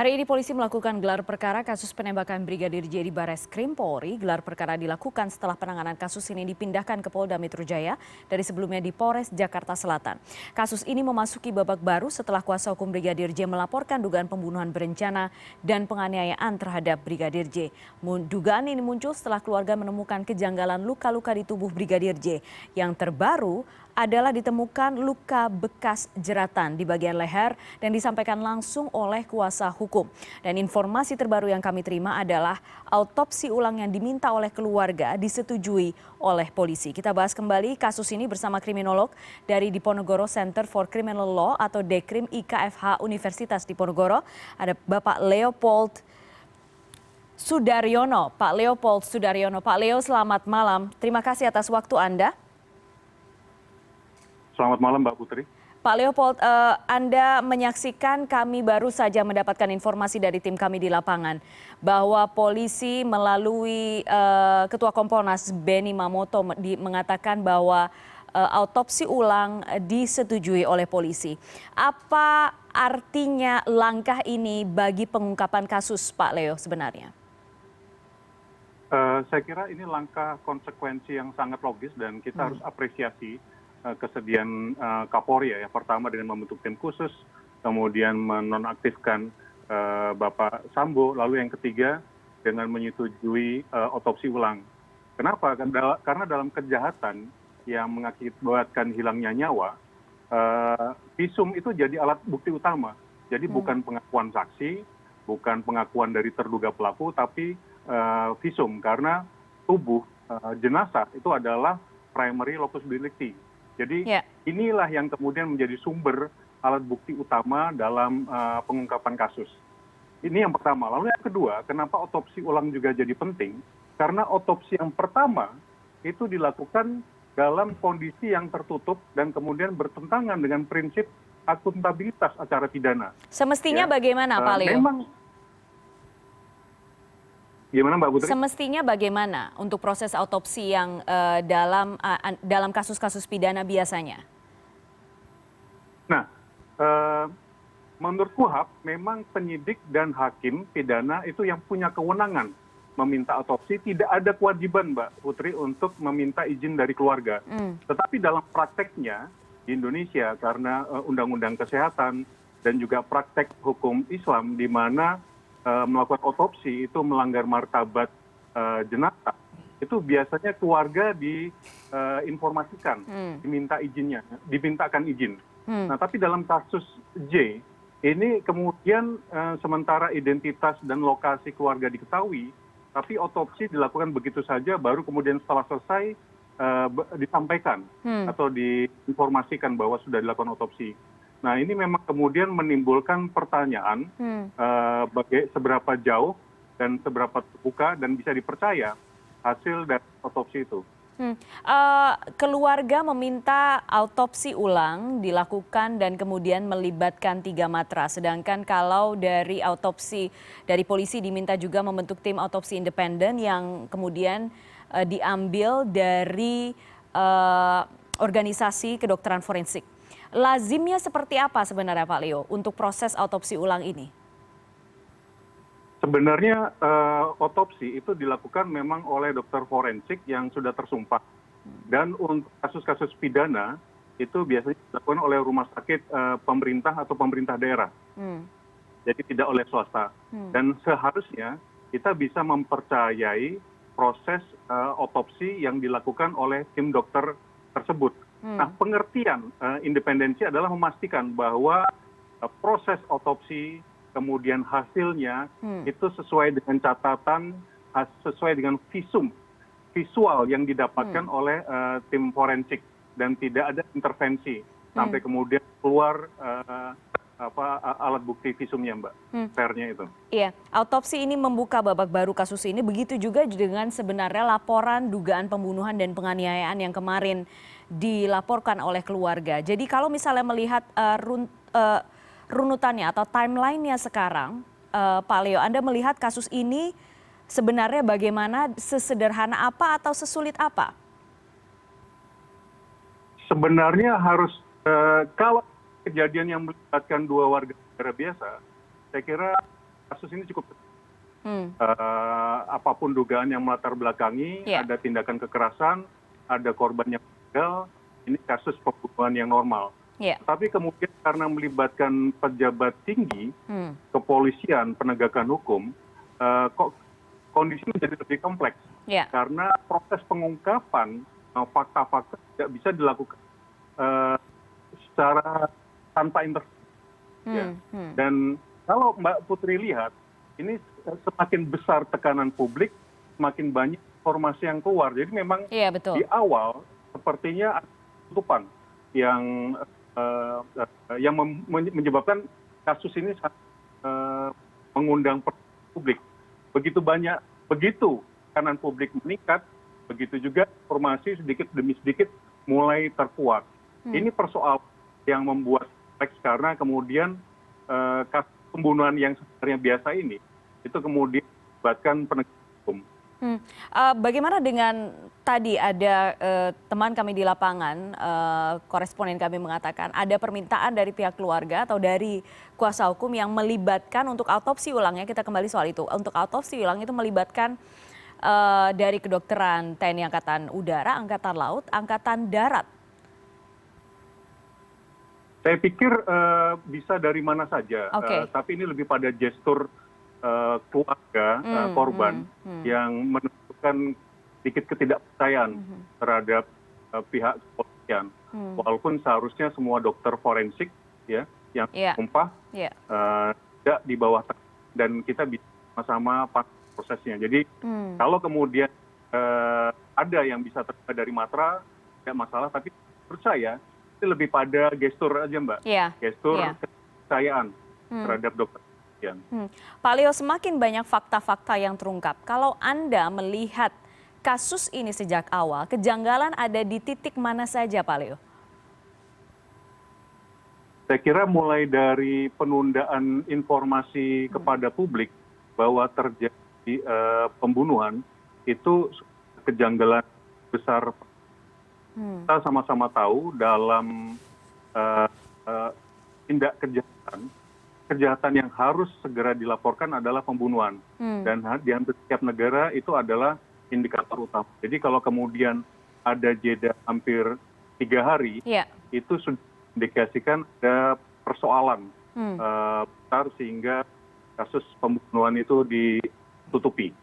Hari ini polisi melakukan gelar perkara kasus penembakan Brigadir J di Bareskrim Polri. Gelar perkara dilakukan setelah penanganan kasus ini dipindahkan ke Polda Metro Jaya dari sebelumnya di Polres Jakarta Selatan. Kasus ini memasuki babak baru setelah kuasa hukum Brigadir J melaporkan dugaan pembunuhan berencana dan penganiayaan terhadap Brigadir J. Dugaan ini muncul setelah keluarga menemukan kejanggalan luka-luka di tubuh Brigadir J. Yang terbaru adalah ditemukan luka bekas jeratan di bagian leher dan disampaikan langsung oleh kuasa hukum. Dan informasi terbaru yang kami terima adalah autopsi ulang yang diminta oleh keluarga disetujui oleh polisi. Kita bahas kembali kasus ini bersama kriminolog dari Diponegoro Center for Criminal Law atau Dekrim IKFH Universitas Diponegoro. Ada Bapak Leopold Sudaryono. Pak Leopold Sudaryono. Pak Leo, selamat malam. Terima kasih atas waktu Anda. Selamat malam Mbak Putri. Pak Leopold, Anda menyaksikan kami baru saja mendapatkan informasi dari tim kami di lapangan bahwa polisi melalui Ketua Kompolnas Benny Mamoto mengatakan bahwa autopsi ulang disetujui oleh polisi. Apa artinya langkah ini bagi pengungkapan kasus, Pak Leo sebenarnya? Saya kira ini langkah konsekuensi yang sangat logis dan kita harus apresiasi kesediaan Kapolri ya. Pertama dengan membentuk tim khusus, kemudian menonaktifkan Bapak Sambo, lalu yang ketiga dengan menyetujui otopsi ulang. Kenapa? Karena dalam kejahatan yang mengakibatkan hilangnya nyawa, visum itu jadi alat bukti utama. Jadi bukan pengakuan saksi, bukan pengakuan dari terduga pelaku, tapi visum, karena tubuh jenazah itu adalah primary locus delicti. Jadi inilah yang kemudian menjadi sumber alat bukti utama dalam pengungkapan kasus. Ini yang pertama. Lalu yang kedua, kenapa otopsi ulang juga jadi penting? Karena otopsi yang pertama itu dilakukan dalam kondisi yang tertutup dan kemudian bertentangan dengan prinsip akuntabilitas acara pidana. Semestinya bagaimana, Pak Leo? Gimana Mbak Putri? Semestinya bagaimana untuk proses autopsi yang dalam kasus-kasus pidana biasanya? Nah, menurut KUHP memang penyidik dan hakim pidana itu yang punya kewenangan meminta autopsi. Tidak ada kewajiban Mbak Putri untuk meminta izin dari keluarga. Tetapi dalam prakteknya di Indonesia karena undang-undang kesehatan dan juga praktek hukum Islam di mana melakukan otopsi itu melanggar martabat jenazah, itu biasanya keluarga diinformasikan, dimintakan izin. Nah, tapi dalam kasus J ini kemudian sementara identitas dan lokasi keluarga diketahui, tapi otopsi dilakukan begitu saja, baru kemudian setelah selesai disampaikan atau diinformasikan bahwa sudah dilakukan otopsi. Nah, ini memang kemudian menimbulkan pertanyaan seberapa jauh dan seberapa terbuka dan bisa dipercaya hasil dari otopsi itu. Keluarga meminta autopsi ulang dilakukan dan kemudian melibatkan 3 matra. Sedangkan kalau dari autopsi dari polisi diminta juga membentuk tim autopsi independen yang kemudian diambil dari organisasi kedokteran forensik. Lazimnya seperti apa sebenarnya Pak Leo untuk proses autopsi ulang ini? Sebenarnya otopsi itu dilakukan memang oleh dokter forensik yang sudah tersumpah. Dan untuk kasus-kasus pidana itu biasanya dilakukan oleh rumah sakit pemerintah atau pemerintah daerah. Jadi tidak oleh swasta. Dan seharusnya kita bisa mempercayai proses otopsi yang dilakukan oleh tim dokter tersebut. Nah, pengertian independensi adalah memastikan bahwa proses otopsi kemudian hasilnya itu sesuai dengan catatan, sesuai dengan visual yang didapatkan oleh tim forensik dan tidak ada intervensi sampai kemudian keluar alat bukti visumnya Mbak, fairnya itu. Iya, autopsi ini membuka babak baru kasus ini, begitu juga dengan sebenarnya laporan dugaan pembunuhan dan penganiayaan yang kemarin dilaporkan oleh keluarga. Jadi kalau misalnya melihat runutannya atau timelinenya sekarang, Pak Leo, Anda melihat kasus ini sebenarnya bagaimana, sesederhana apa atau sesulit apa? Sebenarnya harus, kalau kejadian yang melibatkan 2 warga negara biasa, saya kira kasus ini cukup Hmm. apapun dugaan yang melatar belakangi, Ya. ada tindakan kekerasan, ada korban yang meninggal, ini kasus pembunuhan yang normal. Ya. Tapi kemudian karena melibatkan pejabat tinggi, Hmm. kepolisian, penegakan hukum, kok kondisi menjadi lebih kompleks. Ya. Karena proses pengungkapan fakta-fakta tidak bisa dilakukan secara tanpa intervensi. Ya. Dan kalau Mbak Putri lihat, ini semakin besar tekanan publik, semakin banyak informasi yang keluar. Jadi memang Iya, betul. di awal sepertinya ada tutupan yang menyebabkan kasus ini mengundang publik. Begitu tekanan publik meningkat, begitu juga informasi sedikit demi sedikit mulai terkuat. Ini persoalan yang membuat kompleks karena kemudian kasus pembunuhan yang sebenarnya biasa ini itu kemudian melibatkan penegak hukum. Bagaimana dengan tadi ada teman kami di lapangan, koresponen kami mengatakan ada permintaan dari pihak keluarga atau dari kuasa hukum yang melibatkan untuk autopsi ulang, ya kita kembali soal itu. Untuk autopsi ulang itu melibatkan dari kedokteran TNI Angkatan Udara, Angkatan Laut, Angkatan Darat. Saya pikir bisa dari mana saja, tapi ini lebih pada gestur keluarga korban yang menunjukkan sedikit ketidakpercayaan terhadap pihak kepolisian. Walaupun seharusnya semua dokter forensik ya yang tumpah tidak di bawah dan kita bisa sama-sama prosesnya. Jadi kalau kemudian ada yang bisa terlihat dari matra tidak masalah, tapi menurut saya itu lebih pada gestur aja Mbak, gestur kepercayaan terhadap dokter. Pak Leo, semakin banyak fakta-fakta yang terungkap. Kalau Anda melihat kasus ini sejak awal, kejanggalan ada di titik mana saja, Pak Leo? Saya kira mulai dari penundaan informasi kepada publik bahwa terjadi pembunuhan, itu kejanggalan besar. Kita sama-sama tahu dalam tindak kejahatan yang harus segera dilaporkan adalah pembunuhan. Dan di hampir setiap negara itu adalah indikator utama. Jadi kalau kemudian ada jeda hampir 3 hari, itu sudah indikasikan ada persoalan besar sehingga kasus pembunuhan itu ditutupi.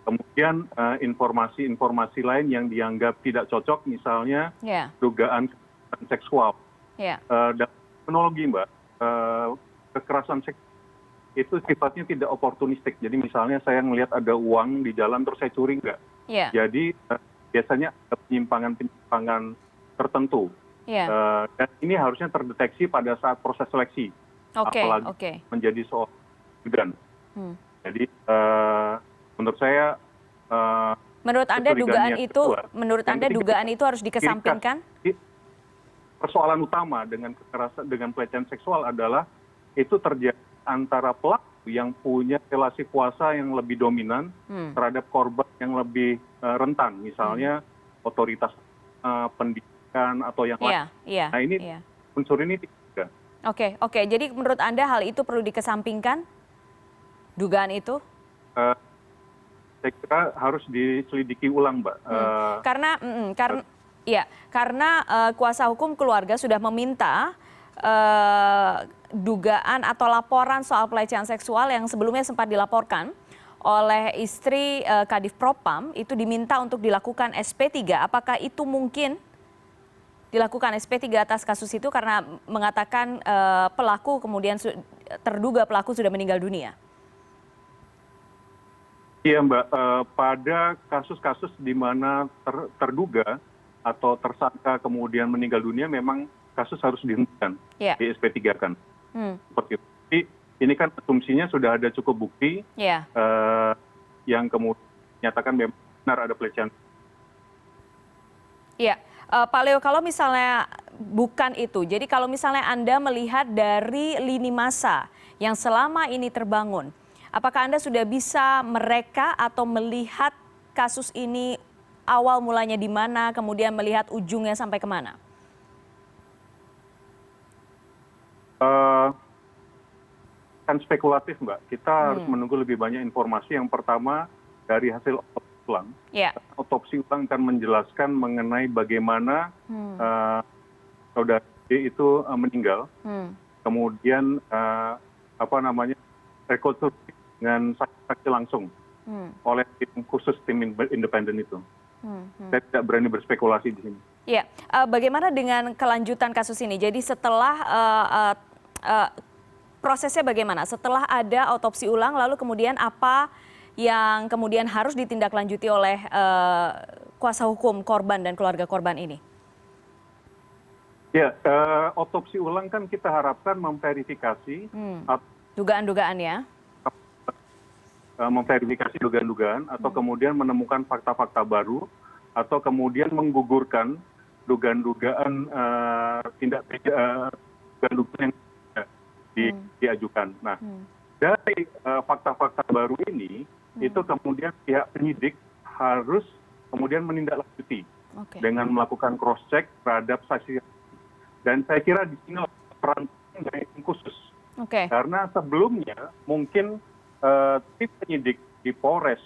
Kemudian informasi-informasi lain yang dianggap tidak cocok, misalnya dugaan kekerasan seksual. Dan teknologi Mbak, kekerasan seksual itu sifatnya tidak oportunistik. Jadi misalnya saya melihat ada uang di jalan terus saya curi enggak. Jadi biasanya ada penyimpangan tertentu. Dan ini harusnya terdeteksi pada saat proses seleksi. Apalagi menjadi soal ajudan. Jadi menurut saya menurut Anda dugaan itu harus dikesampingkan? Persoalan utama dengan kekerasan dengan pelecehan seksual adalah itu terjadi antara pelaku yang punya relasi kuasa yang lebih dominan terhadap korban yang lebih rentan, misalnya otoritas pendidikan atau yang lain. Nah ini unsur ini tidak. Oke. Jadi menurut Anda hal itu perlu dikesampingkan? Dugaan itu? Saya kira harus diselidiki ulang, Mbak. Karena kuasa hukum keluarga sudah meminta dugaan atau laporan soal pelecehan seksual yang sebelumnya sempat dilaporkan oleh istri Kadif Propam itu diminta untuk dilakukan SP3. Apakah itu mungkin dilakukan SP3 atas kasus itu karena mengatakan pelaku kemudian terduga pelaku sudah meninggal dunia? Iya Mbak, pada kasus-kasus di mana terduga atau tersangka kemudian meninggal dunia memang kasus harus dihentikan, di SP3 kan. Seperti itu. Jadi ini kan asumsinya sudah ada cukup bukti yang kemudian menyatakan memang benar ada pelecehan. Iya, Pak Leo, kalau misalnya bukan itu, jadi kalau misalnya Anda melihat dari lini masa yang selama ini terbangun, apakah Anda sudah bisa mereka atau melihat kasus ini awal mulanya di mana, kemudian melihat ujungnya sampai kemana? kan spekulatif, Mbak. Kita harus menunggu lebih banyak informasi. Yang pertama dari hasil otopsi ulang. Otopsi ulang akan menjelaskan mengenai bagaimana saudara D itu meninggal. Kemudian rekonstruksi dengan saksi langsung oleh tim khusus, tim independen itu. Saya tidak berani berspekulasi di sini. Ya, bagaimana dengan kelanjutan kasus ini? Jadi setelah prosesnya bagaimana? Setelah ada otopsi ulang, lalu kemudian apa yang kemudian harus ditindaklanjuti oleh kuasa hukum korban dan keluarga korban ini? Ya, otopsi ulang kan kita harapkan memverifikasi dugaan-dugaan ya. Memverifikasi dugaan-dugaan atau kemudian menemukan fakta-fakta baru atau kemudian menggugurkan dugaan-dugaan dugaan-dugaan yang diajukan. Nah, dari fakta-fakta baru ini itu kemudian pihak penyidik harus kemudian menindaklanjuti dengan melakukan cross check terhadap saksi. Dan saya kira di sini peran dari tim khusus. Karena sebelumnya mungkin tim penyidik di Polres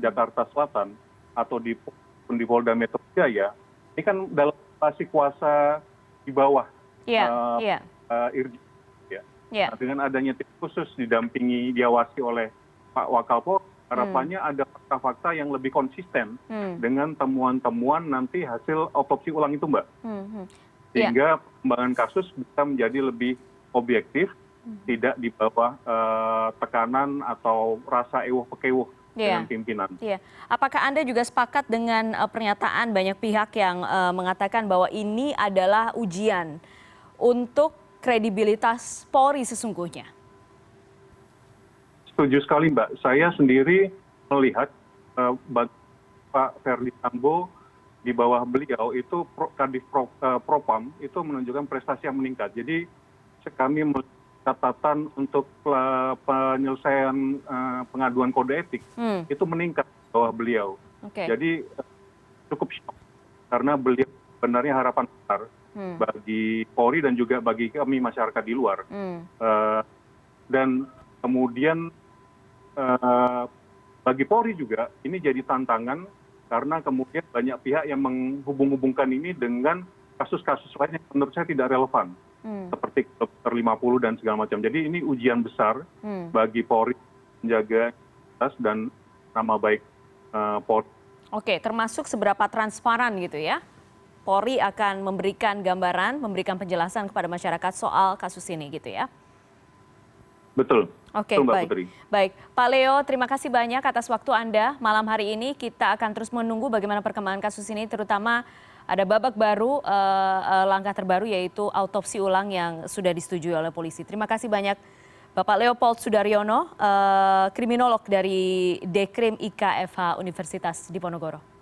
Jakarta Selatan atau di Polda Metro Jaya ini kan dalam situasi kuasa di bawah Irjen. Dengan adanya tim khusus diawasi oleh Pak Wakapolri, harapannya ada fakta-fakta yang lebih konsisten dengan temuan-temuan nanti hasil otopsi ulang itu, Mbak. Sehingga pengembangan kasus bisa menjadi lebih objektif, tidak di bawah tekanan atau rasa ewuh-pekewuh dengan pimpinan. Apakah Anda juga sepakat dengan pernyataan banyak pihak yang mengatakan bahwa ini adalah ujian untuk kredibilitas Polri sesungguhnya? Setuju sekali, Mbak. Saya sendiri melihat Pak Ferdi Sambo di bawah beliau itu Kadif Propam itu menunjukkan prestasi yang meningkat. Jadi kami melihat catatan untuk penyelesaian pengaduan kode etik itu meningkat di bawah beliau. Jadi cukup syok karena beliau sebenarnya harapan besar bagi Polri dan juga bagi kami masyarakat di luar. Dan kemudian bagi Polri juga ini jadi tantangan karena kemudian banyak pihak yang menghubung-hubungkan ini dengan kasus-kasus lain yang menurut saya tidak relevan. Seperti Dokter 50 dan segala macam. Jadi ini ujian besar bagi Polri menjaga identitas dan nama baik Polri. Termasuk seberapa transparan gitu ya? Polri akan memberikan gambaran, memberikan penjelasan kepada masyarakat soal kasus ini gitu ya? Betul. Baik. Baik, Pak Leo, terima kasih banyak atas waktu Anda malam hari ini. Kita akan terus menunggu bagaimana perkembangan kasus ini, terutama ada babak baru, langkah terbaru yaitu autopsi ulang yang sudah disetujui oleh polisi. Terima kasih banyak Bapak Leopold Sudaryono, kriminolog dari Dekrim IKFH Universitas Diponegoro.